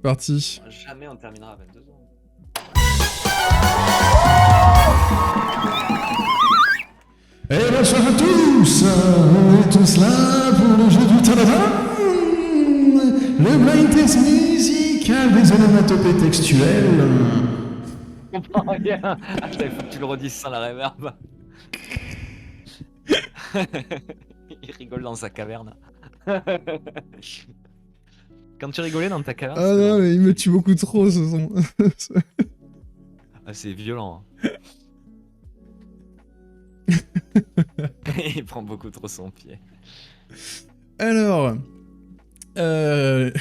Parti. Jamais on terminera à 22h. Et bonsoir à tous. On est tous là pour le jeu du Tadadam, le blind test musical des onomatopées textuelles. Je comprends rien. Ah putain, il faut que tu le redises sans la reverb. Il rigole dans sa caverne. Quand tu rigolais dans ta caverne, Ah non, mais il me tue beaucoup trop ce son. Ah, c'est violent. Il prend beaucoup trop son pied. Alors, Quel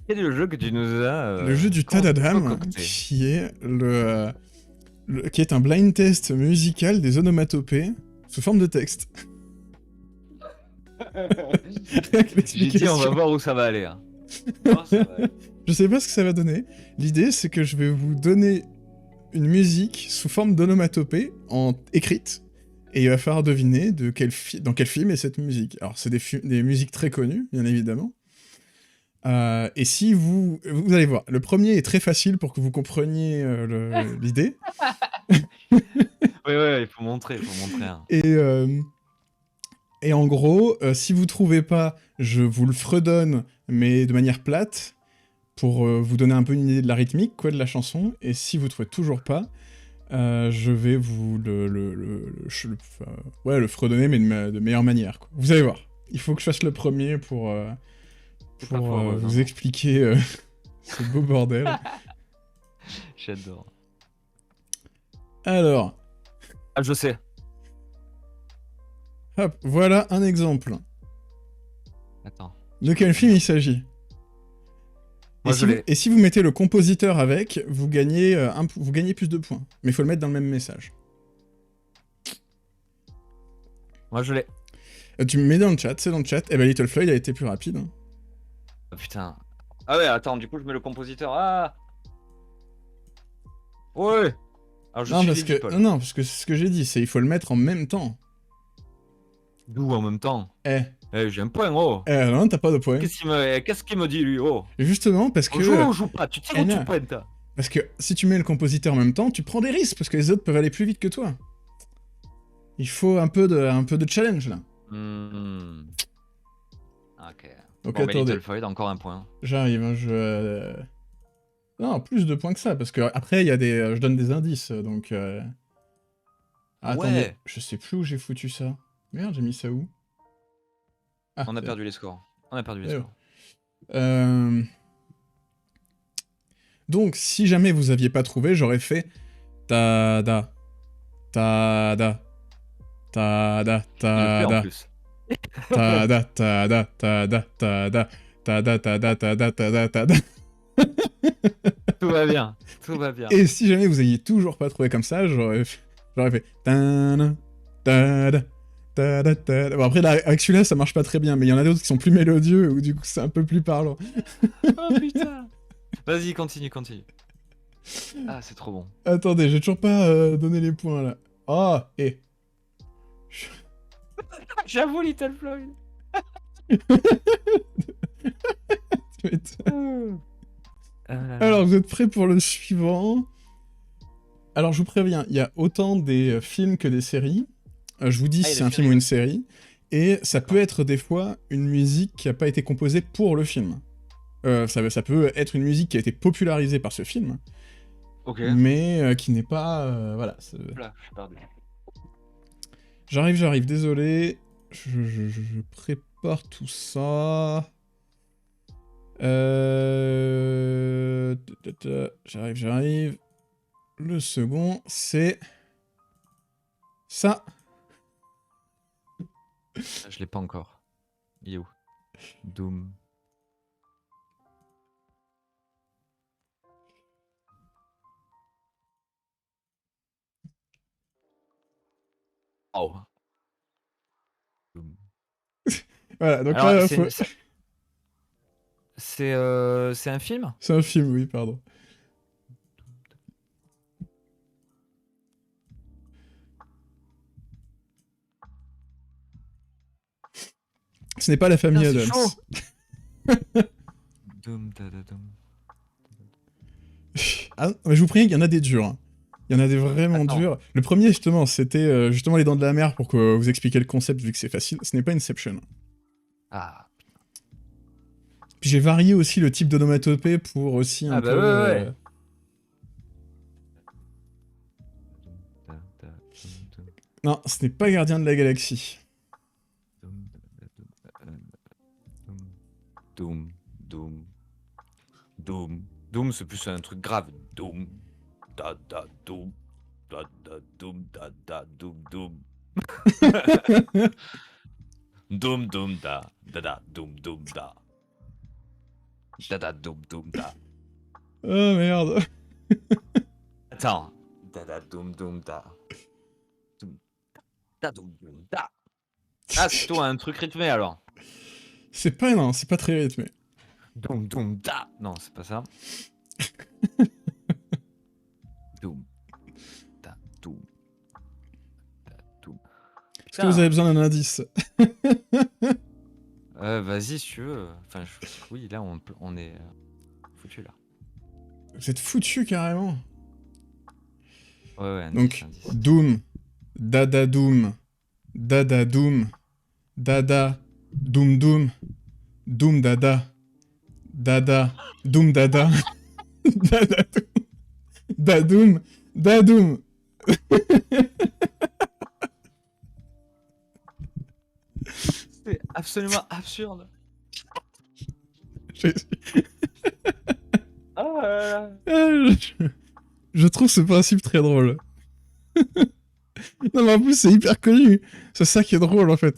est le jeu que tu nous as le jeu du Tadadam, concocté qui est qui est un blind test musical des onomatopées sous forme de texte. J'ai dit on va voir où ça va aller. Hein. Oh, ça va aller. Je sais pas ce que ça va donner. L'idée, c'est que je vais vous donner une musique sous forme d'onomatopée écrite, et il va falloir deviner dans quel film est cette musique. Alors, c'est des musiques très connues, bien évidemment. Et si vous allez voir, le premier est très facile pour que vous compreniez l'idée. Oui, il faut montrer. Hein. Et en gros, si vous trouvez pas, je vous le fredonne, mais de manière plate, pour vous donner un peu une idée de la rythmique, quoi, de la chanson. Et si vous trouvez toujours pas, je vais vous le fredonner, mais de meilleure manière, quoi. Vous allez voir. Il faut que je fasse le premier pour vous expliquer ce beau bordel. J'adore. Alors. Ah, je sais. Hop, voilà un exemple. Attends. De quel film il s'agit? Et si vous mettez le compositeur avec, vous gagnez plus de points. Mais il faut le mettre dans le même message. Moi, je l'ai. Tu me mets dans le chat, c'est dans le chat. Eh ben, Little Floyd a été plus rapide. Hein. Oh, putain. Ah ouais, attends, du coup, je mets le compositeur. Ah ouais. Alors, non, parce que c'est ce que j'ai dit, c'est il faut le mettre en même temps. D'où en même temps? Eh, j'ai un point, oh. Non, t'as pas de point. Qu'est-ce qu'il me dit, lui, oh? Justement, parce que... On joue ou joue pas? Tu tires ou tu pointes? Parce que si tu mets le compositeur en même temps, tu prends des risques, parce que les autres peuvent aller plus vite que toi. Il faut un peu de challenge, là. Ok. Donc bon, attendez. Little Floyd, encore un point. J'arrive, hein, Non, plus de points que ça, parce que après il y a je donne des indices, donc... Attendez, ouais. je sais plus où j'ai foutu ça. Merde, j'ai mis ça où? Ah, on a perdu les scores. Donc, si jamais vous aviez pas trouvé, j'aurais fait... Ta-da. Ta-da. Ta-da. Ta-da. Ta-da. Ta-da. Ta-da. Ta-da. Ta-da. Ta-da. Ta-da. Ta-da. Ta-da. Tout va bien. Et si jamais vous ayez toujours pas trouvé comme ça, j'aurais fait... Ta-da. Ta-da. Ta-da. Bon, après, avec celui-là, ça marche pas très bien, mais il y en a d'autres qui sont plus mélodieux, ou du coup, c'est un peu plus parlant. Oh putain. Vas-y, continue. Ah, c'est trop bon. Attendez, j'ai toujours pas donné les points, là. Ah, J'avoue, Little Floyd. Alors, vous êtes prêts pour le suivant? Alors, je vous préviens, il y a autant des films que des séries. Je vous dis si c'est un film ou une série. Et ça peut être des fois une musique qui n'a pas été composée pour le film. Ça peut être une musique qui a été popularisée par ce film. Ok. Mais qui n'est pas... voilà. Là, je suis perdu. J'arrive, désolé. Je prépare tout ça. J'arrive. Le second, c'est... ça. Je l'ai pas encore. Il est où? Doom. Oh. Doom. Voilà, donc alors, là, c'est un film? C'est un film, oui, pardon. Ce n'est pas la famille Adams. Ah, mais je vous préviens qu'il y en a des durs. Hein. Il y en a des vraiment Attends. durs. Le premier, justement, c'était justement Les Dents de la Mer pour que vous expliquiez le concept vu que c'est facile. Ce n'est pas Inception. Ah. Puis j'ai varié aussi le type d'onomatopée pour aussi un Ah bah peu... ouais. Non, ce n'est pas Gardien de la Galaxie. Doom, Doom, Doom, Doom, c'est plus un truc grave. Doom, Doom, Doom, Doom, Doom. Doom, Doom, Doom, Doom, Doom, Doom, Oh merde. Attends. Doom, Doom, Doom, Doom, Doom, Ah, c'est plutôt un truc rythmé alors. C'est pas, non, c'est pas très rythmé. Doom, Doom, Non, c'est pas ça. Doom, Doom, Doom. Est-ce que vous avez besoin d'un indice? Vas-y, si tu veux. Enfin, oui, là, on est foutu là. Vous êtes foutu carrément. Ouais, Donc, indice. Doom, Dada Doom, Dada Doom, Dada, Doom Doom, Doom Dada, Dada, Doom Dada, Dada Doom, Dadoom, Dadoom. C'est absolument absurde. J'ai- Ah, je trouve ce principe très drôle. Non mais en plus c'est hyper connu. C'est ça qui est drôle en fait.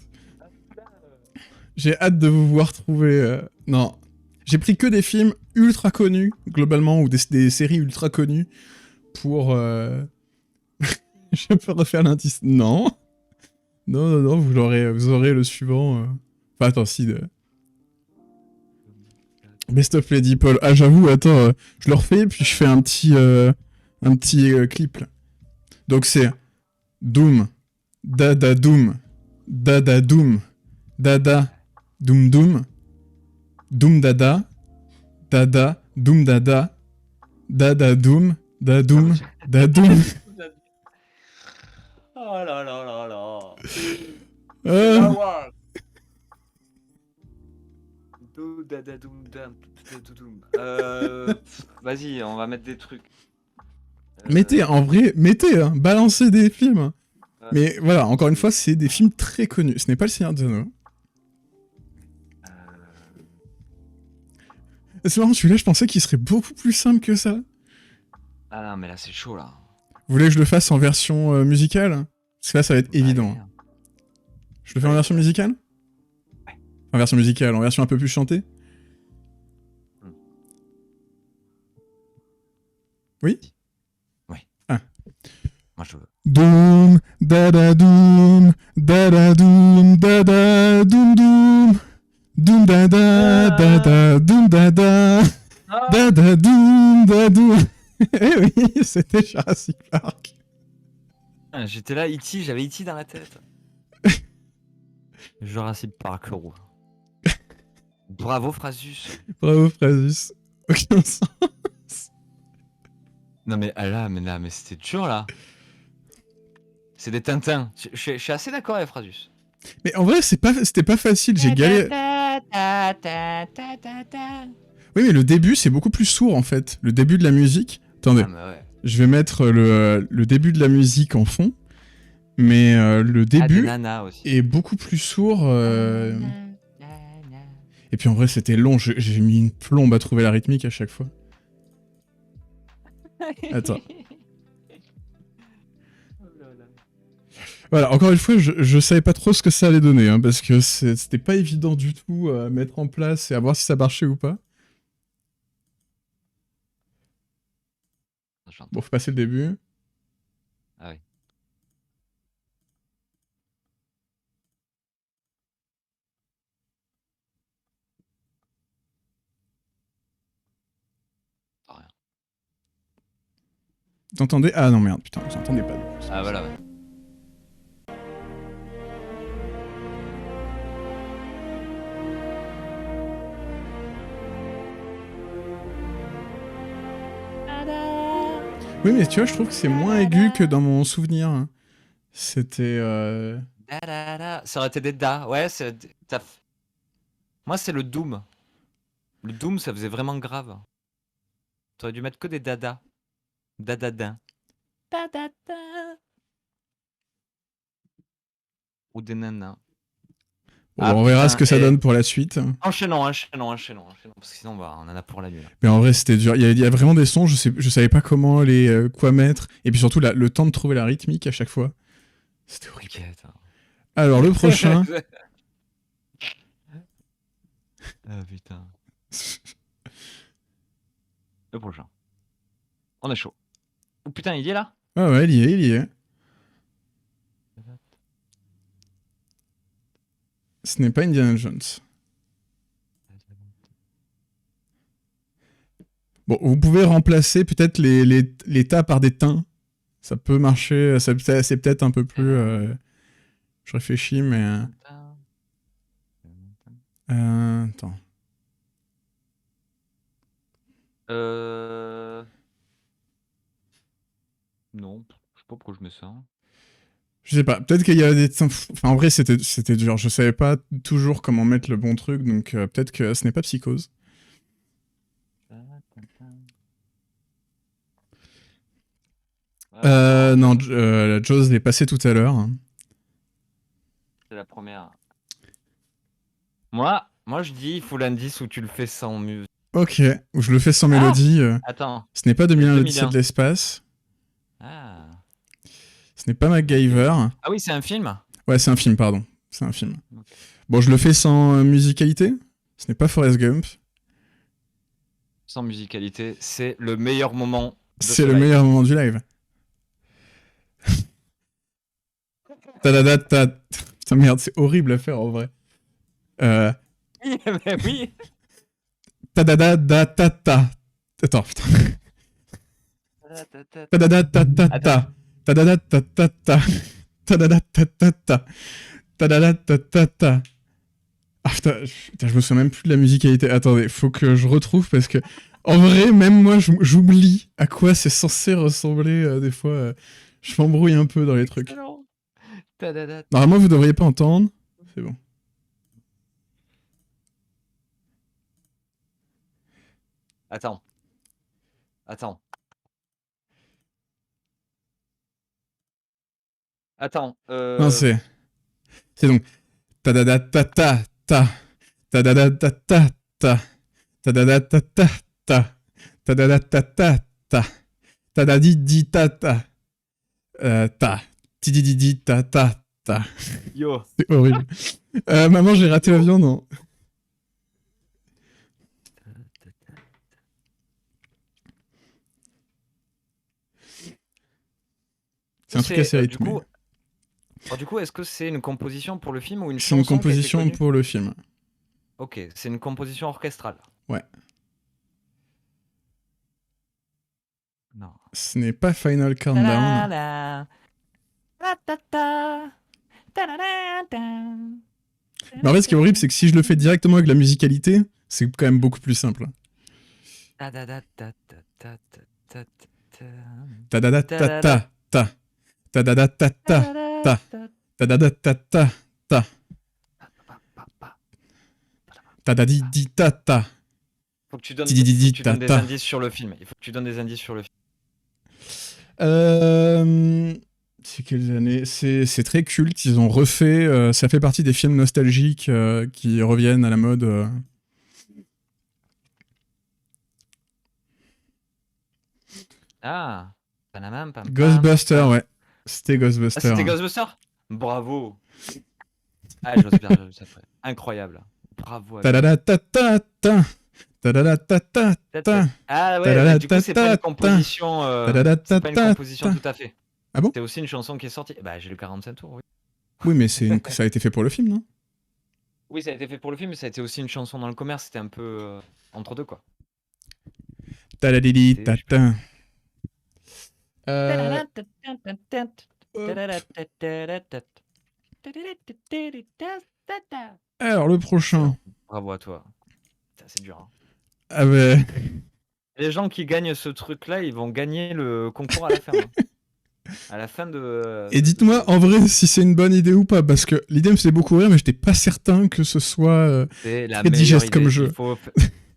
J'ai hâte de vous voir trouver... Non. J'ai pris que des films ultra connus, globalement, ou des séries ultra connues, pour... Je peux refaire l'indice. Non. Non, vous aurez le suivant. Enfin, attends, si... Best of Lady Paul. Ah, j'avoue, attends, je le refais, puis je fais un petit clip, là. Donc c'est... Doom. Dada Doom. Dada Doom. Dada. Doom Doom. Doom Dada. Dada. Doom Dada. Dada Doom. Dadoom. Dadoom. Oh là là là là. Ah. Vas-y, on va mettre des trucs. Mettez, en vrai, mettez, hein, balancez des films. Mais voilà, encore une fois, c'est des films très connus. Ce n'est pas Le Seigneur des Anneaux. C'est marrant, celui-là, je pensais qu'il serait beaucoup plus simple que ça. Ah non, mais là, c'est chaud, là. Vous voulez que je le fasse en version musicale? Parce que là, ça va être évident. Allez. Je le fais en version musicale? Ouais. En version musicale, en version un peu plus chantée? Oui? Ouais. Ah. Moi, je veux. Doom, dada doom, dada doom, dada doom doom. Doom dada, dada doom dada. Dada doom, dadoom. Eh oui, c'était Jurassic Park. J'étais là, E.T., j'avais E.T. dans la tête. Jurassic Park, gros. Bravo, Frasus. Bravo, Frasus. Aucun sens. Non, mais là, mais c'était dur, là. C'est des Tintins. Je suis assez d'accord avec Frasus. Mais en vrai, c'était pas facile, j'ai galéré. Oui, mais le début, c'est beaucoup plus sourd, en fait. Le début de la musique... Attendez, ouais. je vais mettre le début de la musique en fond. Mais le début est beaucoup plus sourd. Et puis en vrai, c'était long. J'ai mis une plombe à trouver la rythmique à chaque fois. Attends. Voilà, encore une fois, je savais pas trop ce que ça allait donner, hein, parce que c'était pas évident du tout à mettre en place et à voir si ça marchait ou pas. Bon, faut passer le début. Ah oui. Rien. Vous entendez? Ah non, merde, putain, vous entendez pas. Ah voilà, ouais. Oui, mais tu vois, je trouve que c'est moins aigu que dans mon souvenir, hein. C'était... Da, da, da. Ça aurait été des da. Ouais, moi, c'est le Doom. Le Doom, ça faisait vraiment grave. T'aurais dû mettre que des dada. Dadadin. Dadada. Ou des nanas. Bon, on verra ce que ça donne pour la suite. Enchaînons. Parce que sinon, on en a pour la nuit. Là. Mais en vrai, c'était dur. Il y a vraiment des sons, je savais pas comment les quoi mettre. Et puis surtout, le temps de trouver la rythmique à chaque fois. C'était horrible. T'inquiète. Alors, le prochain. Ah putain. Le prochain. On est chaud. Oh putain, il y est là? Ah ouais, il y est. Ce n'est pas Indiana Jones. Bon, vous pouvez remplacer peut-être les tas par des teints. Ça peut marcher. C'est peut-être un peu plus... je réfléchis, mais... attends. Non, je sais pas pourquoi je mets ça. Je sais pas, peut-être qu'il y a des... Enfin, en vrai, c'était dur. Je savais pas toujours comment mettre le bon truc, donc peut-être que ce n'est pas Psychose. Non, Jaws l'ai passé tout à l'heure. C'est la première. Moi, je dis, il faut l'indice où tu le fais sans musique. Ok, où je le fais sans mélodie. Attends. Ce n'est pas 2001 l'Odyssée de l'espace. Ah. Ce n'est pas MacGyver. Ah oui, c'est un film? Ouais, c'est un film, pardon. C'est un film. Okay. Bon, je le fais sans musicalité. Ce n'est pas Forrest Gump. Sans musicalité, c'est le meilleur moment. C'est le meilleur moment du live. Tadadata. Putain, merde, c'est horrible à faire en vrai. Oui, mais oui. Tadadata. Attends, putain. Tadadata. Tadadata. Tadadata. Tadadata. Ah putain, je me souviens même plus de la musicalité. Attendez, faut que je retrouve parce que en vrai, même moi, j'oublie à quoi c'est censé ressembler des fois. Je m'embrouille un peu dans les trucs. Normalement, vous devriez pas entendre. C'est bon. Attends. Non, c'est donc tadadata ta tadadata ta tadadata ta tadadata ta tadadidi ta ta tidididi ta ta. Yo. C'est horrible. Maman, j'ai raté l'avion, non? C'est un truc assez rythmé. Du coup, est-ce que c'est une composition pour le film ou une chanson? C'est une composition pour le film. Ok, c'est une composition orchestrale. Ouais. Non. Ce n'est pas Final Countdown. Mais en fait, ce qui est horrible, c'est que si je le fais directement avec la musicalité, c'est quand même beaucoup plus simple. Tadadata ta tadadata ta tadadata ta tadadidi ta. Faut que tu donnes des indices sur le film. C'est quelles années? C'est très culte. Ils ont refait. Ça fait partie des films nostalgiques qui reviennent à la mode. Ah. Ghostbusters, ouais. C'était Ghostbusters. Ah, c'était Ghostbusters? Bravo. Ah, j'ose bien. Incroyable. Bravo. Tadadata ta. Ah ouais, du coup, c'est pas une composition. C'est pas une composition tout à fait. Ah bon? C'est aussi une chanson qui est sortie. Bah, j'ai le 45 tours, oui. Oui, mais ça a été fait pour le film, non? Oui, ça a été fait pour le film, mais ça a été aussi une chanson dans le commerce. C'était un peu entre deux, quoi. Tadadidi tata. Alors, le prochain. Bravo à toi. C'est dur. Hein. Ah ben... Les gens qui gagnent ce truc-là, ils vont gagner le concours à la fin, hein. À la fin Et dites-moi en vrai si c'est une bonne idée ou pas, parce que l'idée me faisait beaucoup rire, mais j'étais pas certain que ce soit c'est la très meilleure digeste idée. comme jeu. Peut-être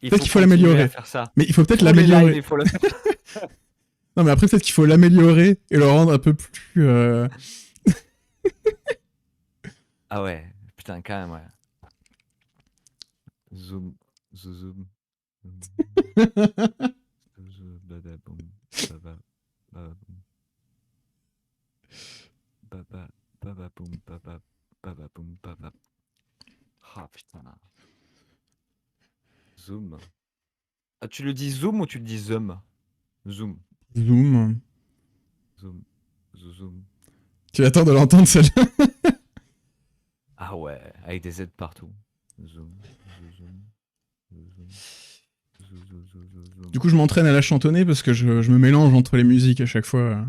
qu'il faut continuer l'améliorer. à faire ça. Mais il faut peut-être Tous les lives, l'améliorer. il faut le faire. Non, mais après, peut-être qu'il faut l'améliorer et le rendre un peu plus. Ah ouais, putain, quand même, ouais. Zoom, zoom, badaboum, baba, bababoum. Baba, bababoum, baba, bababoum, baba. Ah putain. Zoom. Ah, tu le dis zoom ou tu le dis zoom? Zoom. Zoom. Zoom. Zoom. Tu attends de l'entendre celle-là. Ah ouais, avec des Z partout. Zoom. Du coup, je m'entraîne à la chantonner parce que je me mélange entre les musiques à chaque fois.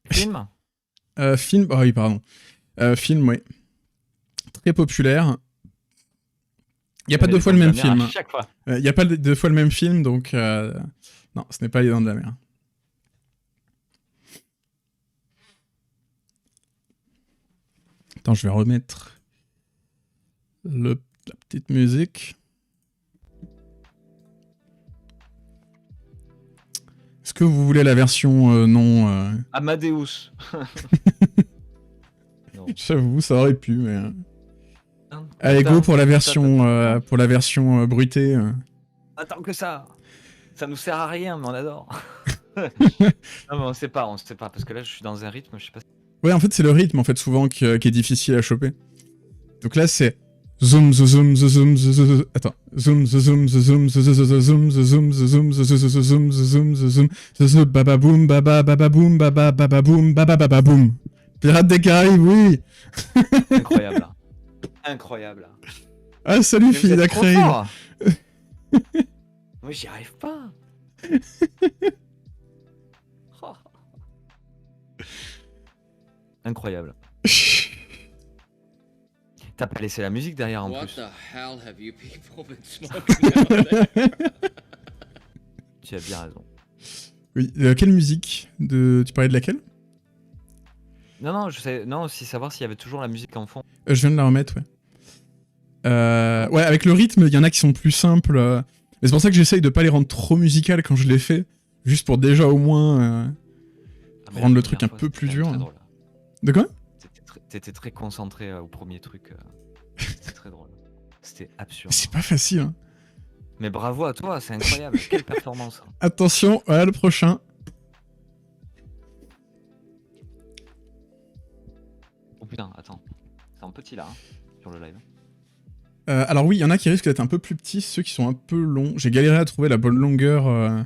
Film? Film. Oh oui, pardon. Film, oui. Très populaire. Il n'y a pas deux fois le même film. À chaque fois. Il n'y a pas deux fois le même film, donc. Non, ce n'est pas Les Dents de la Mer. Attends, je vais remettre la petite musique. Est-ce que vous voulez la version non Amadeus. J'avoue, ça aurait pu, mais. Allez, go pour la version bruitée. Attends que ça nous sert à rien, mais on adore. Non, mais on sait pas, parce que là, je suis dans un rythme, je sais pas. Ouais, en fait, c'est le rythme, en fait, souvent, qui est difficile à choper. Donc là, c'est... Zoom, zoom, zoom, zoom, attends. Zoom, zoom, zoom, zoom, zoom, zoom, zoom, zoom, zoom, zoom, baba boum, baba boum, baba boum, baba boum. Pirates des Caraïbes, oui. Incroyable. Incroyable. Ah, salut, fille d'Acraïb. Moi, j'y arrive pas. Incroyable. T'as pas laissé la musique derrière en plus. Tu as bien raison. Oui, quelle musique Tu parlais de laquelle? Non, je sais. Non, aussi savoir s'il y avait toujours la musique en fond. Je viens de la remettre, ouais. Ouais, avec le rythme, il y en a qui sont plus simples. Mais c'est pour ça que j'essaye de pas les rendre trop musicales quand je les fais. Juste pour déjà au moins rendre le truc un peu plus dur. De quoi? T'étais très concentré au premier truc. C'était très drôle. C'était absurde. C'est pas facile, hein. Mais bravo à toi, c'est incroyable. Quelle performance. Attention, voilà le prochain. Oh putain, attends. C'est un petit là, hein, sur le live. Alors oui, il y en a qui risquent d'être un peu plus petits, ceux qui sont un peu longs. J'ai galéré à trouver la bonne longueur.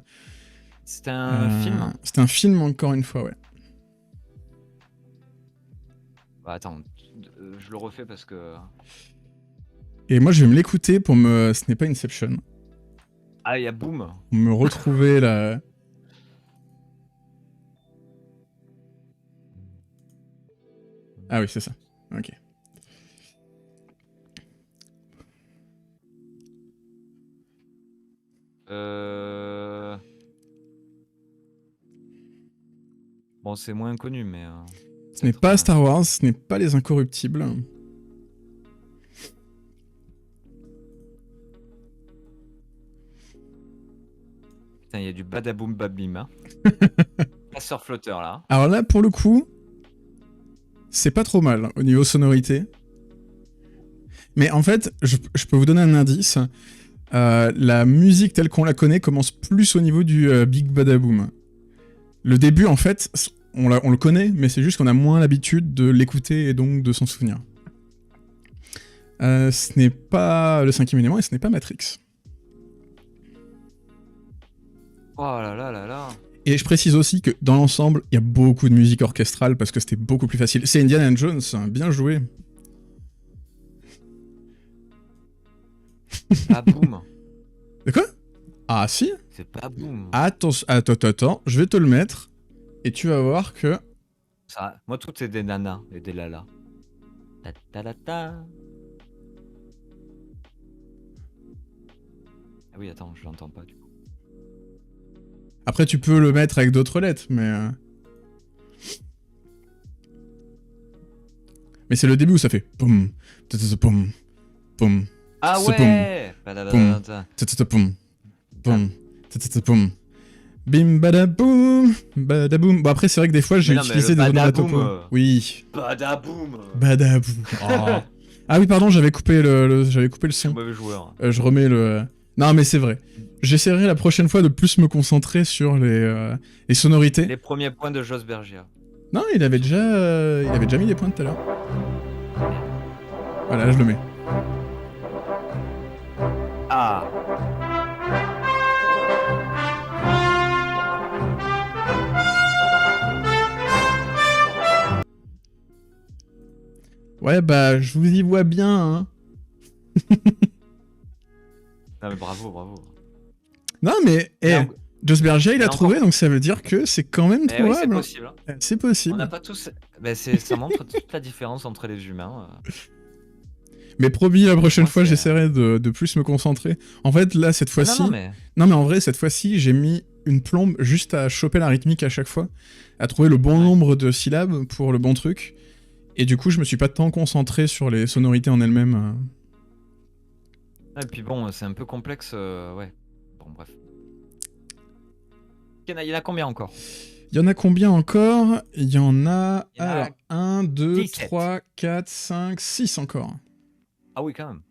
C'était un film? C'était un film, encore une fois, ouais. Bah attends, je le refais parce que... Et moi, je vais me l'écouter pour me... Ce n'est pas Inception. Ah, il y a Boom. Pour me retrouver la... Ah oui, c'est ça. Ok. Bon, c'est moins connu, mais... Ce n'est pas Star Wars, ce n'est pas Les Incorruptibles. Putain, il y a du badaboum babim, hein. Passeur flotteur, là. Alors là, pour le coup, c'est pas trop mal au niveau sonorité. Mais en fait, je peux vous donner un indice. La musique telle qu'on la connaît commence plus au niveau du Big Badaboom. Le début, en fait, on le connaît, mais c'est juste qu'on a moins l'habitude de l'écouter et donc de s'en souvenir. Ce n'est pas le 5e élément et ce n'est pas Matrix. Oh là là là là. Et je précise aussi que dans l'ensemble, il y a beaucoup de musique orchestrale parce que c'était beaucoup plus facile. C'est Indiana Jones, bien joué. Ah, Boom. De quoi? Ah si? C'est pas Boom. Attends, je vais te le mettre et tu vas voir que Ça, moi, tout c'est des nanas et des lalas. Ta ta ta ta. Ah oui, attends, je l'entends pas du coup. Après, tu peux le mettre avec d'autres lettres, mais c'est le début où ça fait poum, poum, poum, Ah poum, ouais. poum, poum, poum, poum. Bim badaboum, badaboum. Bon après c'est vrai que des fois j'ai Mais non, mais le utilisé des badaboum. onomatopées. Oui. Badaboum. Badaboum. Oh. Ah oui pardon j'avais coupé j'avais coupé le Je suis son. mauvais joueur. Je remets le. Non mais c'est vrai. J'essaierai la prochaine fois de plus me concentrer sur les sonorités. Les premiers points de Jos Bergia. Non il avait déjà mis des points tout à l'heure. Voilà là, je le mets. Ah. Ouais bah je vous y vois bien hein. Non mais bravo. Non mais Jos Berger il a trouvé donc ça veut dire que c'est quand même Eh oui, c'est trouvable. possible. Hein. C'est possible. On n'a pas tous. Ben, ça montre toute la différence entre les humains. Mais promis, la prochaine fois, j'essaierai de plus me concentrer. En fait, là, cette fois-ci... Non, mais en vrai, cette fois-ci, j'ai mis une plombe juste à choper la rythmique à chaque fois, à trouver le bon nombre de syllabes pour le bon truc. Et du coup, je me suis pas tant concentré sur les sonorités en elles-mêmes. Et puis bon, c'est un peu complexe, ouais. Bon, bref. Il y en a combien encore? Il y en a combien encore? Il y en a... Alors, 1, 2, 3, 4, 5, 6 encore. Ah oui, quand même.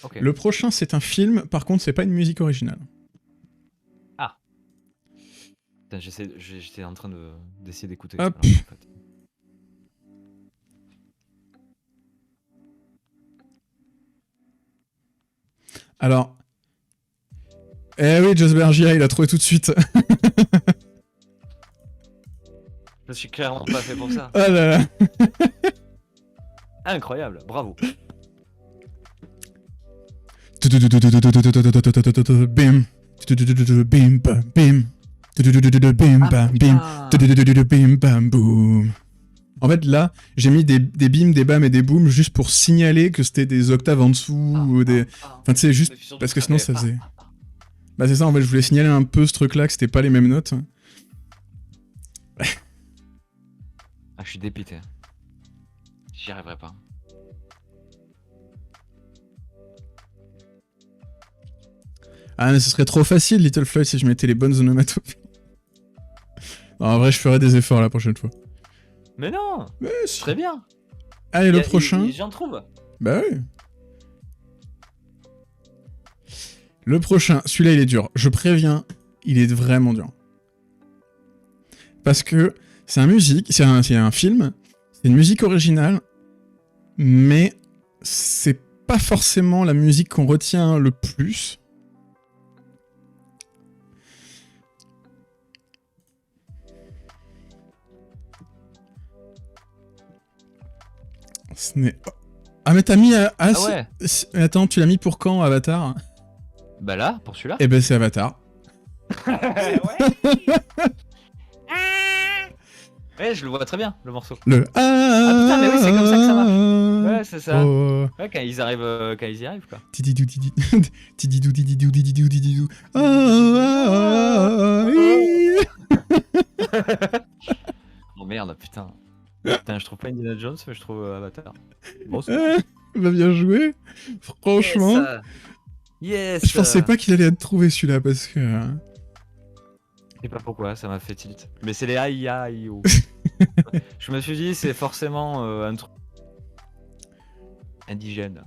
Okay. Le prochain, c'est un film. Par contre, c'est pas une musique originale. Ah. J'étais en train d'essayer d'écouter. Hop. En fait. Alors... Eh oui, Jos Bergia, il a trouvé tout de suite. Je suis clairement pas fait pour ça. Oh là là. Incroyable, bravo. Bim. Bim bam bim. Bim bam bim. Bim bam boum. En fait là, j'ai mis des bims, des bams et des booms juste pour signaler que c'était des octaves en dessous ou des... Enfin tu sais, juste parce que sinon ça faisait... Bah c'est ça, en fait je voulais signaler un peu ce truc là, que c'était pas les mêmes notes. Ah je suis dépité. J'y arriverai pas. Ah mais ce serait trop facile Little Floyd si je mettais les bonnes onomatopées. Non, en vrai je ferai des efforts la prochaine fois. Mais non. Mais si. Très bien. Allez le prochain. J'en trouve. Bah oui. Le prochain, celui-là il est dur. Je préviens, il est vraiment dur. Parce que c'est un film, c'est une musique originale, mais c'est pas forcément la musique qu'on retient le plus. Ce n'est... Ah mais t'as mis... Ah ouais. Attends, tu l'as mis pour quand, Avatar? Bah là, pour celui-là. Eh ben c'est Avatar. Ouais, je le vois très bien, le morceau. Le... Ah putain, mais oui, c'est comme ça que ça marche. Ouais, c'est ça. Oh. Ouais, quand ils y arrivent, quoi. Tididou, tididou, tididou, tididou, tididou. Oh merde, putain. Putain, je trouve pas Indiana Jones, mais je trouve Avatar. Bon, bah bien joué. Franchement. Yes. Je pensais pas qu'il allait être trouvé celui-là parce que... Je sais pas pourquoi, ça m'a fait tilt. Mais c'est les A-I-A-I-O. Je me suis dit, c'est forcément un truc indigène.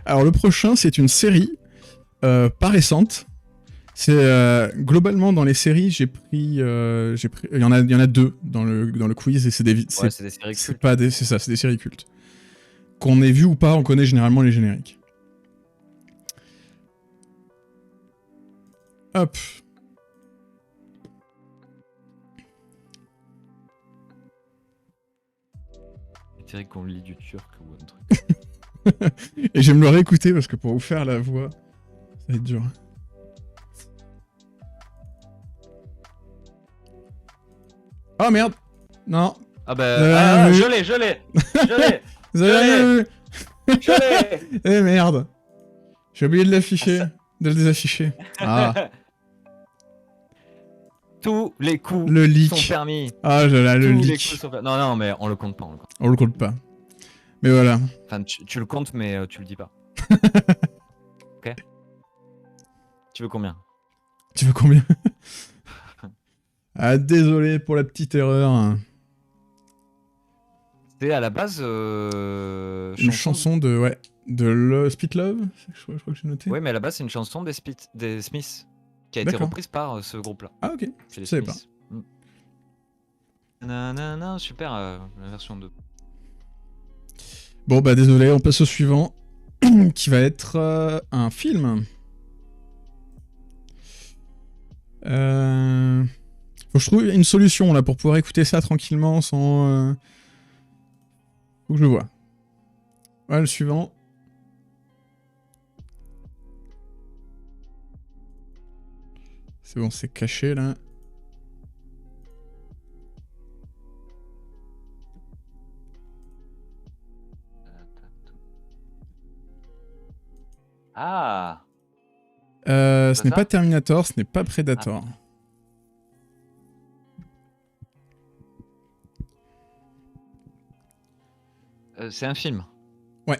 Alors le prochain, c'est une série pas récente. C'est globalement dans les séries, j'ai pris, il y en a deux dans le quiz et c'est des séries cultes. C'est ça, c'est des séries cultes. Qu'on ait vu ou pas, on connaît généralement les génériques. Hop. C'est vrai qu'on lit du turc ou un truc. Et je vais me le réécouter parce que pour vous faire la voix, ça va être dur. Oh merde. Non. Ah bah, je l'ai, je l'ai, je l'ai, Vous avez rien vu. je l'ai. Eh merde. J'ai oublié de l'afficher, Ah, ça- de le désafficher. Ah, Tous les coups le sont leak. permis. Ah là, le Tous les coups leak. sont permis. Non, non, mais on le compte pas. On le compte pas. Mais voilà. Enfin, tu le comptes, mais tu le dis pas. Ok. Tu veux combien? Tu veux combien? Ah, désolé pour la petite erreur. C'est à la base Une chanson de Spit Love, je crois que j'ai noté. Oui, mais à la base, c'est une chanson des Smiths qui a été D'accord. reprise par ce groupe-là. Ah ok, C'est je les savais pas. Smiths. Nanana, super, la version 2. Bon bah désolé, on passe au suivant, qui va être un film. Faut que je trouve une solution là pour pouvoir écouter ça tranquillement sans... Faut que je le vois. Voilà le suivant. C'est bon, c'est caché là. Ah, Ce n'est ça pas Terminator, ce n'est pas Predator. c'est un film. Ouais.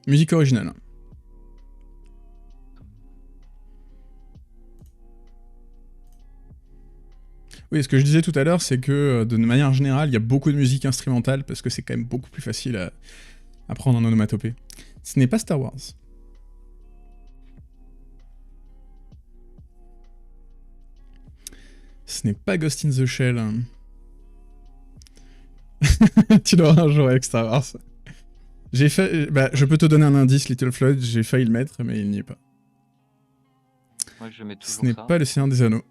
Musique originale. Oui, ce que je disais tout à l'heure, c'est que de manière générale, il y a beaucoup de musique instrumentale parce que c'est quand même beaucoup plus facile à prendre en onomatopée. Ce n'est pas Star Wars. Ce n'est pas Ghost in the Shell. Tu l'auras un jour avec Star Wars. J'ai fait... Bah, je peux te donner un indice, Little Floyd, j'ai failli le mettre, mais il n'y est pas. Moi, je mets toujours Ce n'est ça. pas Le Seigneur des Anneaux.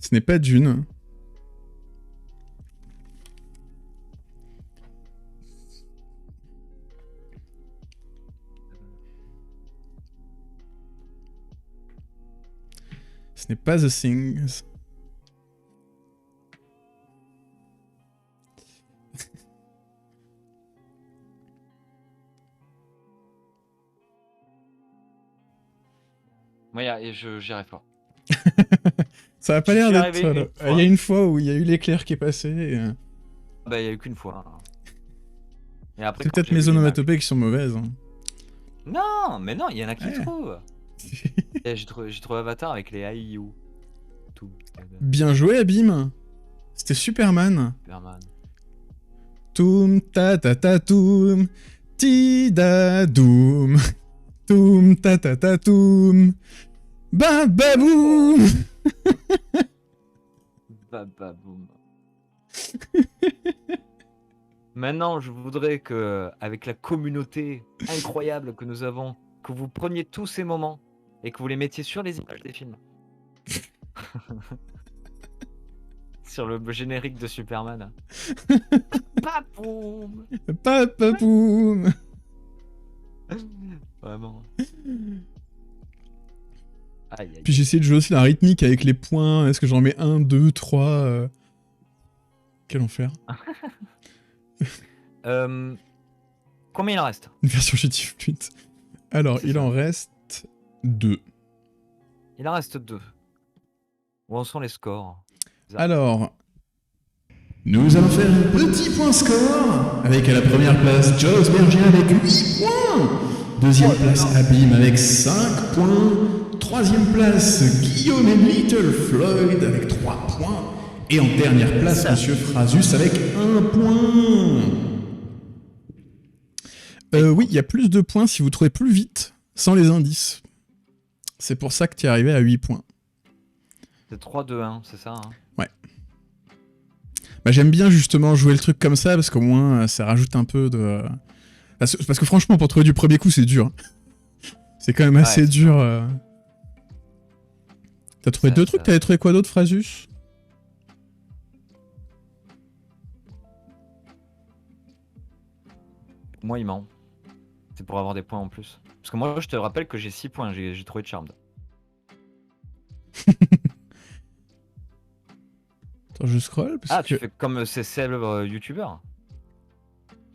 Ce n'est pas Dune. Ce n'est pas The Things. Moi, j'y arrive pas. Ça a pas J'y l'air suis d'être arrivé ça, une là. fois. Il y a une fois où il y a eu l'éclair qui est passé. Bah, il y a eu qu'une fois. Et après, C'est quand peut-être j'ai mes vu l'image- onomatopées qui sont mauvaises. Hein. Non, mais non, il y en a qui Ouais. trouvent. Et j'ai trouvé Avatar avec les Aïou. Tout. Bien joué, Abim. C'était Superman. Superman. Toum ta ta ta toum. Ti da doum. Toum ta ta ta toum. Ba ba boum. Bababoum. Maintenant, je voudrais que, avec la communauté incroyable que nous avons, que vous preniez tous ces moments et que vous les mettiez sur les images des films. Sur le générique de Superman. Baboum. Ba ba boum. Vraiment. Aïe, aïe. Puis j'ai essayé de jouer aussi la rythmique avec les points. Est-ce que j'en mets 1, 2, 3 Quel enfer. Combien il en reste? Une version chétif pute. Alors, C'est il ça. en reste 2. Il en reste 2. Où en sont les scores? Alors, nous allons faire un petit point score avec à la première place Joss Berger avec 8 points. Deuxième place Abim avec 5 points. Troisième place Guillaume et Little Floyd avec 3 points. Et en dernière place Monsieur Frasus avec 1 point. Oui, il y a plus de points si vous trouvez plus vite, sans les indices. C'est pour ça que tu es arrivé à 8 points. C'est 3-2-1, c'est ça, hein? Ouais. Bah, j'aime bien justement jouer le truc comme ça, parce qu'au moins ça rajoute un peu de... Parce que franchement, pour trouver du premier coup, c'est dur. C'est quand même assez dur. T'as trouvé 2 trucs? T'avais trouvé quoi d'autre, Frasus? Moi, il ment. C'est pour avoir des points en plus. Parce que moi, je te rappelle que j'ai 6 points, j'ai trouvé Charmed. Attends, je scroll parce Ah, tu que fais comme ces célèbres youtubeurs.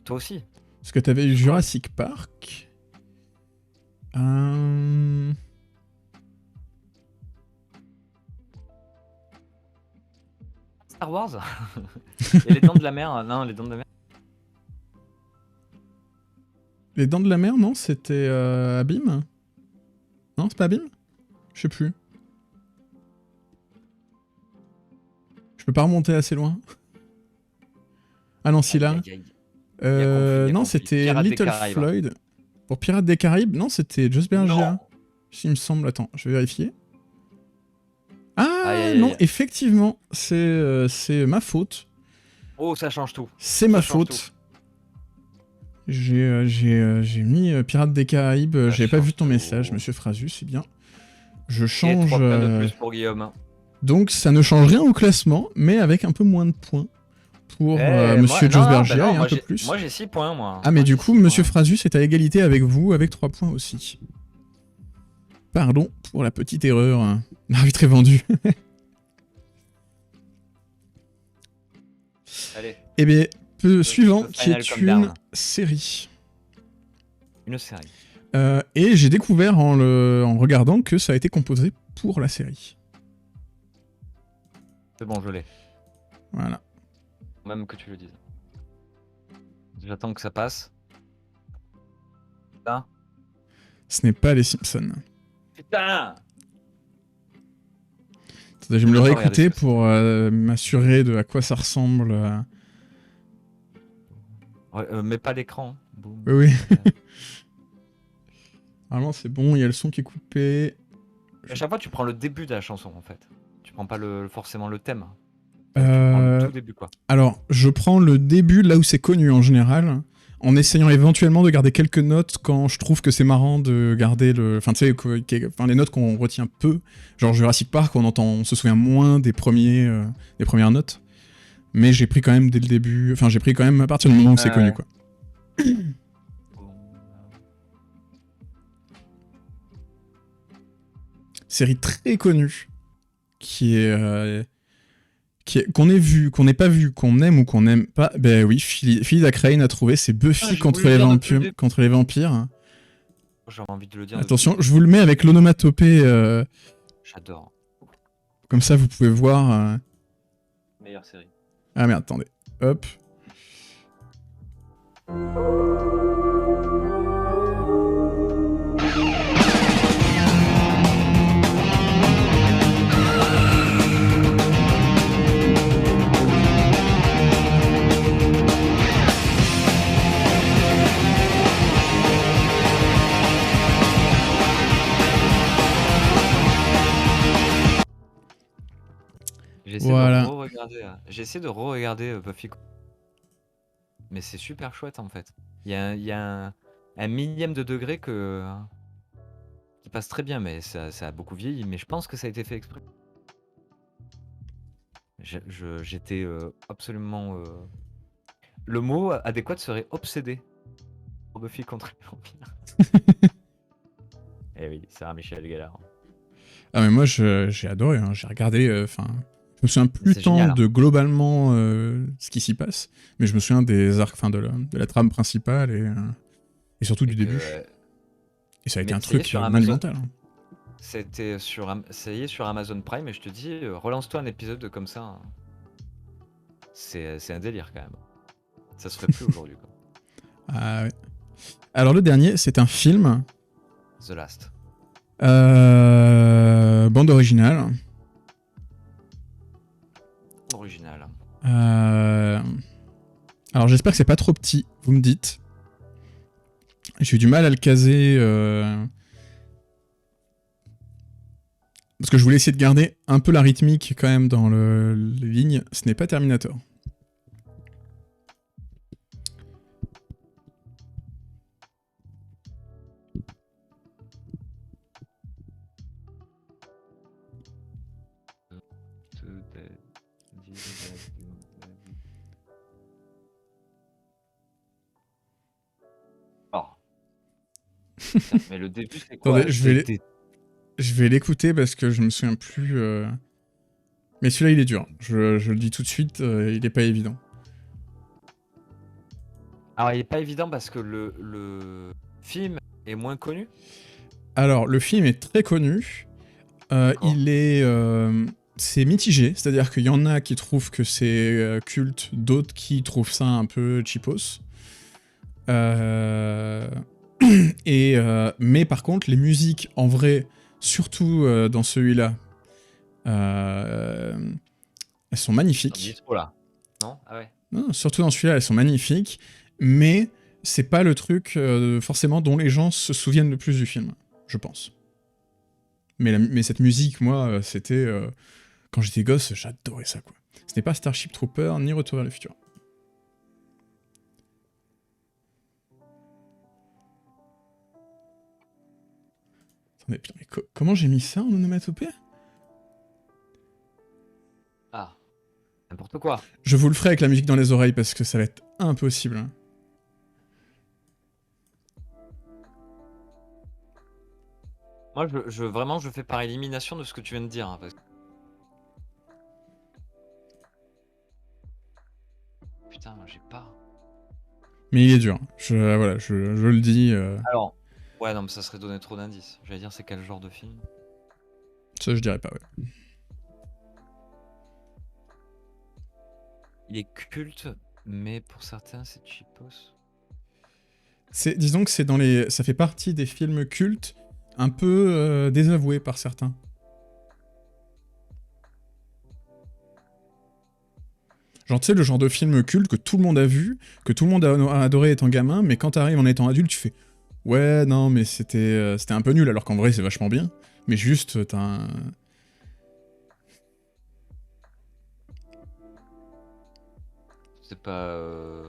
Toi aussi. t'avais eu Scroll. Jurassic Park. Star Wars. Et les dents de la mer. Non, les dents de la mer. Les Dents de la Mer, non, c'était Abîme. Non, c'est pas Abîme. Je sais plus. Je peux pas remonter assez loin. Ah non, si Aïe, là. aïe, aïe. Il y a conflit, il y a Non, conflit. c'était Pirates des Little Caraïbes. Floyd. Pour Pirates des Caraïbes, non, c'était Just Bergia. Non. Il me semble. Attends, je vais vérifier. Aïe, Ah aïe, non, aïe. effectivement, c'est ma faute. Oh, ça change tout. C'est ma Ça change tout. faute. J'ai mis Pirates des Caraïbes. Ça J'avais pas change vu ton tout. message, Monsieur Frasus, c'est bien. Je Et change. 3 points de plus pour Guillaume. Donc ça ne change rien au classement, mais avec un peu moins de points pour Monsieur Non, Jos non, Bergia bah non, et un peu plus. moi j'ai 6 points, moi. Ah mais Moi, du j'ai coup, 6 Monsieur points. Frasus est à égalité avec vous, avec 3 points aussi. Pardon pour la petite erreur. L'arbitre est vendu. Allez, Eh bien, suivant, le qui final est une countdown. série. Une série. Et j'ai découvert en regardant que ça a été composé pour la série. C'est bon, je l'ai. Voilà. Même que tu le dises. J'attends que ça passe. Putain. Ce n'est pas les Simpsons. Putain. Attendez, je vais me le Même pas regarder réécouter ce que pour m'assurer de à quoi ça ressemble. Ouais, mais pas l'écran. Boum. Oui, oui. Normalement, c'est bon, il y a le son qui est coupé. À chaque fois, tu prends le début de la chanson, en fait. Tu prends pas forcément le thème. Tu prends le tout début, quoi. Alors, je prends le début là où c'est connu en général, en essayant éventuellement de garder quelques notes quand je trouve que c'est marrant de garder le. Enfin, tu sais, les notes qu'on retient peu. Genre Jurassic Park, on se souvient moins des premières notes. Mais j'ai pris quand même dès le début. Enfin, j'ai pris quand même à partir du moment où c'est connu, quoi. Série très connue qu'on ait vu, qu'on n'ait pas vu, qu'on aime ou qu'on n'aime pas. Ben oui, Philida Crane a trouvé, c'est Buffy contre les vampires. J'avais envie de le dire. Attention, je vous le mets avec l'onomatopée. J'adore. Comme ça, vous pouvez voir. Meilleure série. Ah merde, attendez. Hop. J'ai essayé de re-regarder Buffy. Mais c'est super chouette en fait. Il y a un millième de degré qui passe très bien, mais ça a beaucoup vieilli. Mais je pense que ça a été fait exprès. J'étais absolument. Le mot adéquat serait obsédé pour Buffy contre les vampires. Eh oui, Sarah Michel Gellar. Ah mais moi j'ai adoré, hein. J'ai regardé. Enfin, je me souviens plus tant génial, hein. de globalement ce qui s'y passe, mais je me souviens des arcs, enfin de la trame principale et surtout du début. Et ça a été un truc monumental. Hein. C'était ça y est sur Amazon Prime et je te dis, relance-toi un épisode comme ça. Hein. C'est un délire quand même. Ça se ferait plus aujourd'hui. Quoi. Ah ouais. Alors le dernier, c'est un film. The Last. Bande originale. Original. Alors j'espère que c'est pas trop petit, vous me dites. J'ai eu du mal à le caser. Parce que je voulais essayer de garder un peu la rythmique quand même dans les lignes. Ce n'est pas Terminator. Oh. Putain, mais le début c'est quoi? Attendez, je vais l'écouter parce que je me souviens plus. Mais celui-là, il est dur. Je le dis tout de suite, il est pas évident. Alors, il est pas évident parce que le film est moins connu. Alors, le film est très connu. D'accord. C'est mitigé, c'est-à-dire qu'il y en a qui trouvent que c'est culte, d'autres qui trouvent ça un peu cheapos. Mais par contre, les musiques, en vrai, surtout dans celui-là, elles sont Dans le magnifiques. métro, là. Non? Ah ouais. Non, surtout dans celui-là, elles sont magnifiques, mais c'est pas le truc forcément dont les gens se souviennent le plus du film, je pense. Mais cette musique, moi, c'était... quand j'étais gosse, j'adorais ça, quoi. Ce n'est pas Starship Trooper, ni Retour vers le futur. Attendez, putain, mais comment j'ai mis ça en onomatopée? Ah, n'importe quoi. Je vous le ferai avec la musique dans les oreilles, parce que ça va être impossible. Hein. Moi, vraiment, je fais par élimination de ce que tu viens de dire. Hein, parce que... Putain, j'ai pas. Mais il est dur. Voilà, je le dis. Alors, ouais, non, mais ça serait donner trop d'indices. J'allais dire, c'est quel genre de film? Ça, je dirais pas, ouais. Il est culte, mais pour certains, c'est cheapos. Disons que c'est dans les... Ça fait partie des films cultes, un peu désavoués par certains. Genre, tu sais, le genre de film culte que tout le monde a vu, que tout le monde a adoré étant gamin, mais quand t'arrives en étant adulte, tu fais « Ouais, non, mais c'était un peu nul, alors qu'en vrai, c'est vachement bien. » Mais juste, t'as un... C'est pas...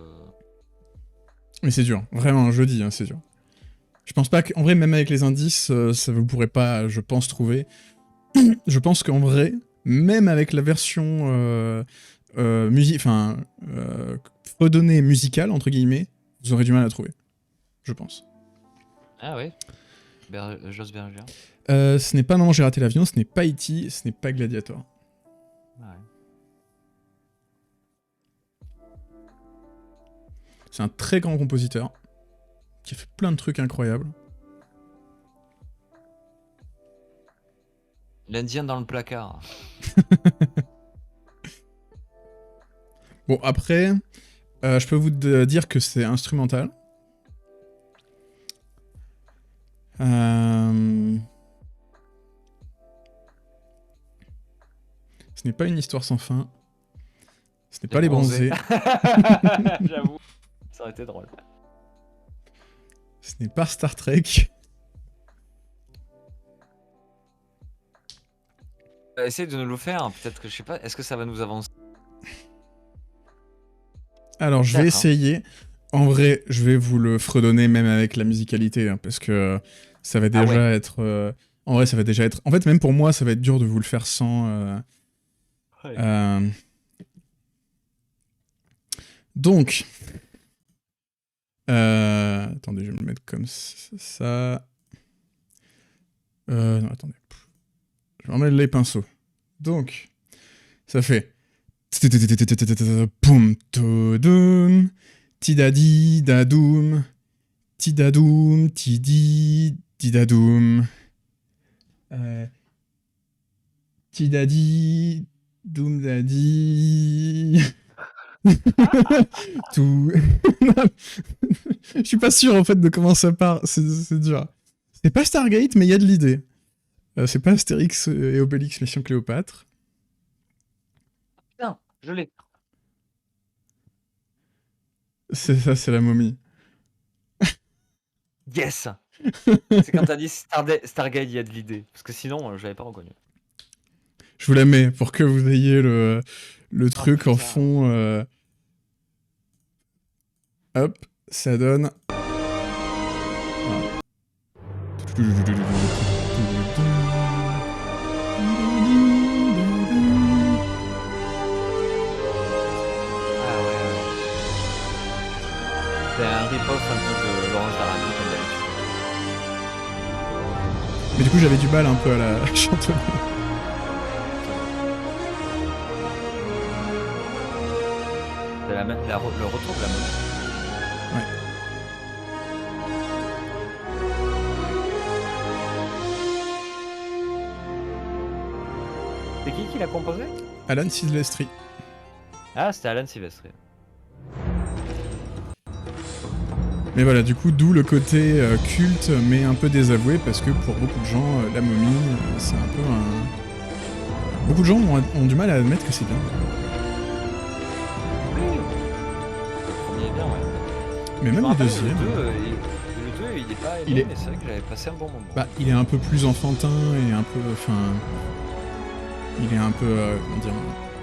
Mais c'est dur, vraiment, je dis, hein, c'est dur. Je pense pas qu'en vrai, même avec les indices, ça vous pourrez pas, je pense, trouver. Je pense qu'en vrai, même avec la version fredonnée musicale, entre guillemets, vous aurez du mal à trouver. Je pense. Ah ouais. Jos Berger. Ce n'est pas Maman, j'ai raté l'avion, ce n'est pas E.T., ce n'est pas Gladiator. Ah ouais. C'est un très grand compositeur qui a fait plein de trucs incroyables. L'Indien dans le placard. Bon, après, je peux vous dire que c'est instrumental. Ce n'est pas une histoire sans fin. Ce n'est pas les bronzés. J'avoue, ça aurait été drôle. Ce n'est pas Star Trek. Essaye de nous le faire, peut-être que je sais pas, est-ce que ça va nous avancer? Alors, je vais essayer. En vrai, je vais vous le fredonner même avec la musicalité, hein, parce que ça va déjà être... en vrai, ça va déjà être... En fait, même pour moi, ça va être dur de vous le faire sans... Donc... attendez, je vais me le mettre comme ça. Non, attendez. Je vais remettre les pinceaux. Donc, ça fait... Poum, todoum, tidadi, dadoum, tidadoum, tidi, didadoum. Tidadi, doum, dadi. Tout. Je suis pas sûr en fait de comment ça part, c'est dur. C'est pas Stargate, mais il y a de l'idée. C'est pas Astérix et Obélix Mission Cléopâtre. Putain, je l'ai. C'est ça, c'est la momie. Yes. C'est quand t'as dit Stargate, il y a de l'idée. Parce que sinon, je l'avais pas reconnu. Je vous la mets pour que vous ayez le truc en fond. Hop, ça donne... Voilà. C'est un rip-off un peu de Laurence d'Arabie comme d'habitude. Mais du coup, j'avais du mal un peu à la chantonner. Le retour de la momie. Ouais. C'est qui l'a composé? Alan Silvestri. Ah, c'était Alan Silvestri. Mais voilà, du coup, d'où le côté culte, mais un peu désavoué, parce que pour beaucoup de gens, la momie, c'est un peu un... Beaucoup de gens ont du mal à admettre que c'est bien. Oui. Le premier est bien, ouais. Mais Je me même le rappelle, deuxième... le 2, il est pas aimé, mais c'est vrai que j'avais passé un bon moment. Bah, il est un peu plus enfantin et un peu... Enfin... Il est un peu... comment dire...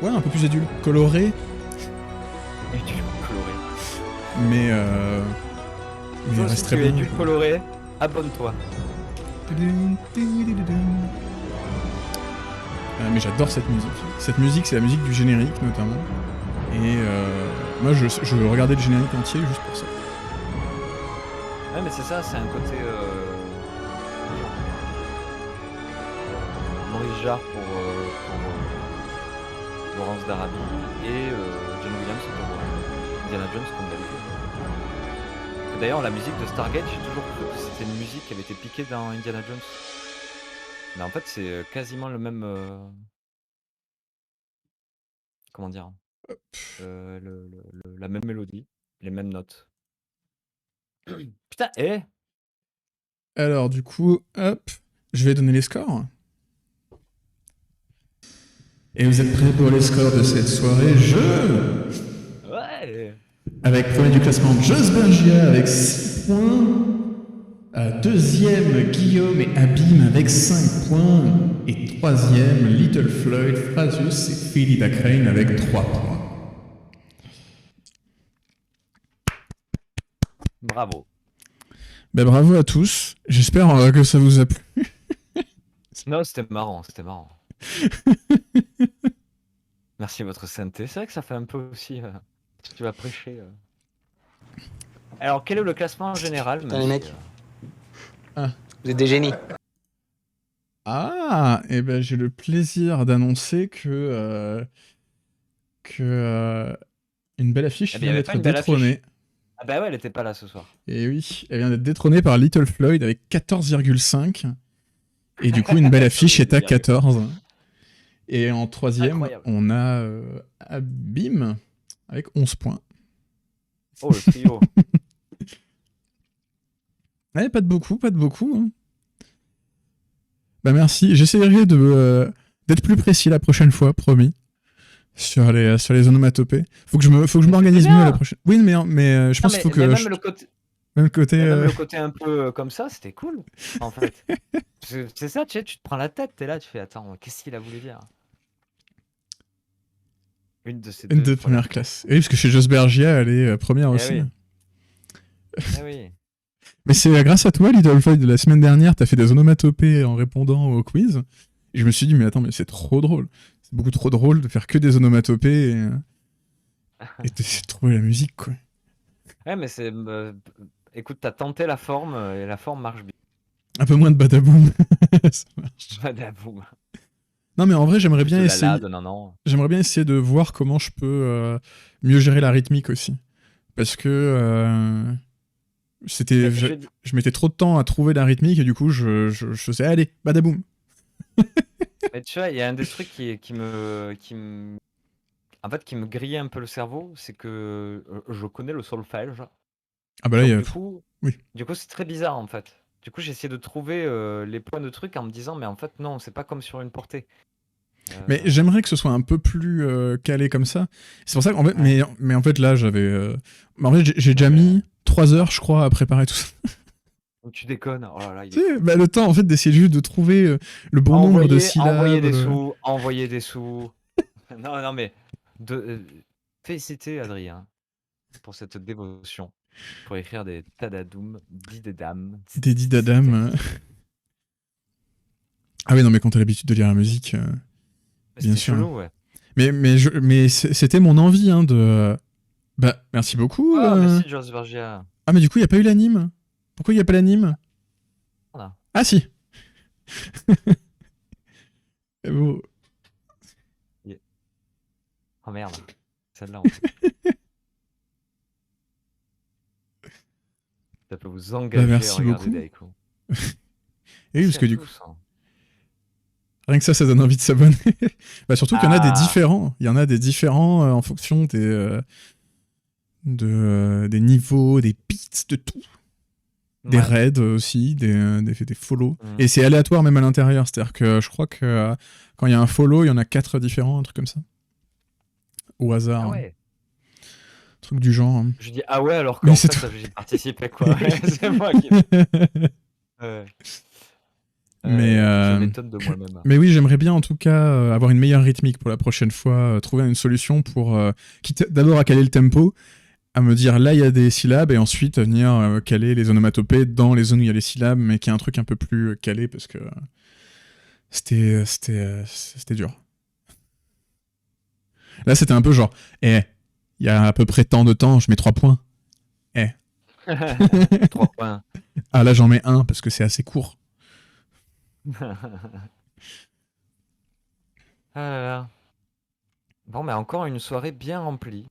Ouais, un peu plus adulte, coloré. Adulte coloré. Mais il Toi reste aussi, très tu es bien. adulte coloré, abonne-toi. Mais j'adore cette musique. Cette musique, c'est la musique du générique, notamment. Et moi, je regardais le générique entier juste pour ça. Ouais, mais c'est ça, c'est un côté... Maurice Jarre pour Laurence d'Arabie et John Williams pour Indiana Jones, comme d'habitude. D'ailleurs, la musique de Stargate, j'ai toujours cru que c'était une musique qui avait été piquée dans Indiana Jones. Mais en fait, c'est quasiment le même... comment dire, la même mélodie, les mêmes notes. Putain, Alors, du coup, hop, je vais donner les scores. Et vous êtes prêts pour les scores de cette soirée jeu? Ouais. Avec premier du classement, Joss Bergia avec 6 points. Deuxième, Guillaume et Abim avec 5 points. Et troisième, Little Floyd, Frasus et Philly Dacrane avec 3 points. Bravo. Ben, bravo à tous. J'espère que ça vous a plu. Non, c'était marrant, c'était marrant. Merci votre sainteté. C'est vrai que ça fait un peu aussi... si tu vas prêcher... Alors, quel est le classement en général? Putain, les mecs. Ah. Vous êtes des génies. Ah, et ben j'ai le plaisir d'annoncer que une belle affiche Eh bien, vient il y avait pas d'être une belle détrônée. affiche. Ah bah ouais, elle était pas là ce soir. Et oui, elle vient d'être détrônée par Little Floyd avec 14,5. Et du coup, une belle affiche est à 14. Et en troisième, Incroyable. on a Abim avec 11 points. Oh, le trio. Ouais, pas de beaucoup, pas de beaucoup. Hein. Bah merci, j'essaierai d'être plus précis la prochaine fois, promis. Sur les onomatopées. Faut que je m'organise mieux la prochaine. Oui, mais je pense qu'il faut que... Même le côté... Même côté... Même le côté un peu comme ça, c'était cool, en fait. C'est ça, tu sais, tu te prends la tête, t'es là, tu fais, attends, qu'est-ce qu'il a voulu dire? Une de ces Une de première classe. Et oui, parce que chez Joss Bergia, elle est première aussi. Oui. Eh oui. Mais c'est grâce à toi, Little Floyd, de la semaine dernière, t'as fait des onomatopées en répondant au quiz. Et je me suis dit, mais attends, mais c'est trop drôle. C'est beaucoup trop drôle de faire que des onomatopées et d'essayer de trouver la musique, quoi. Ouais, mais c'est... écoute, t'as tenté la forme, et la forme marche bien. Un peu moins de badaboum. Ça marche. Badaboum. Non, mais en vrai, j'aimerais bien essayer... non. J'aimerais bien essayer de voir comment je peux mieux gérer la rythmique aussi. Parce que... je mettais trop de temps à trouver la rythmique et du coup je faisais allez badaboum. Mais tu vois, il y a un des trucs qui me grillait un peu le cerveau, c'est que je connais le solfège. Ah bah là il y a... Du coup c'est très bizarre en fait. Du coup j'ai essayé de trouver les points de truc en me disant mais en fait non, c'est pas comme sur une portée. Mais j'aimerais que ce soit un peu plus calé comme ça. C'est pour ça qu'en fait, Ouais. mais en fait là j'avais... En fait j'ai déjà mis 3 heures je crois à préparer tout ça. Tu déconnes. Oh là là, Bah, le temps en fait d'essayer juste de trouver le bon nombre de syllabes. Envoyer des sous. non mais féliciter Adrien pour cette dévotion. Pour écrire des tadadoum, didedam. Des didadam. Ah oui non mais quand t'as l'habitude de lire la musique... bien sûr. Chelou, ouais. Mais c'était mon envie hein, de... Bah merci beaucoup. Merci Joss Bergia. Ah mais du coup il n'y a pas eu l'anime. Pourquoi il n'y a pas l'anime? Voilà. Ah si. Bon. Oh merde, celle-là en fait. Ça peut vous Bah, engager à merci regarder beaucoup. des haïkus. Et oui, Merci parce à que du coup, tous. rien que ça donne envie de s'abonner. Bah, surtout qu'il y en a des Ah, différents. Il y en a des différents en fonction des niveaux, des beats, de tout. Des ouais. raids aussi, des follow. Mm. Et c'est aléatoire même à l'intérieur. C'est-à-dire que je crois que quand il y a un follow, il y en a 4 différents, un truc comme ça. Au hasard. Ah Un ouais. truc du genre. Hein. Je dis ah ouais alors Mais qu'en c'est fait tout. j'y participais quoi. Ouais, c'est moi qui. Ouais. mais, Je m'étonne de moi-même. mais oui, j'aimerais bien en tout cas avoir une meilleure rythmique pour la prochaine fois. Trouver une solution pour. Quitte d'abord à caler le tempo, à me dire là il y a des syllabes et ensuite venir caler les onomatopées dans les zones où il y a les syllabes, mais qui est un truc un peu plus calé parce que c'était dur. Là c'était un peu genre, il y a à peu près tant de temps, je mets 3 points. 3 points. Ah là j'en mets 1 parce que c'est assez court. Ah là là. Bon, mais encore une soirée bien remplie.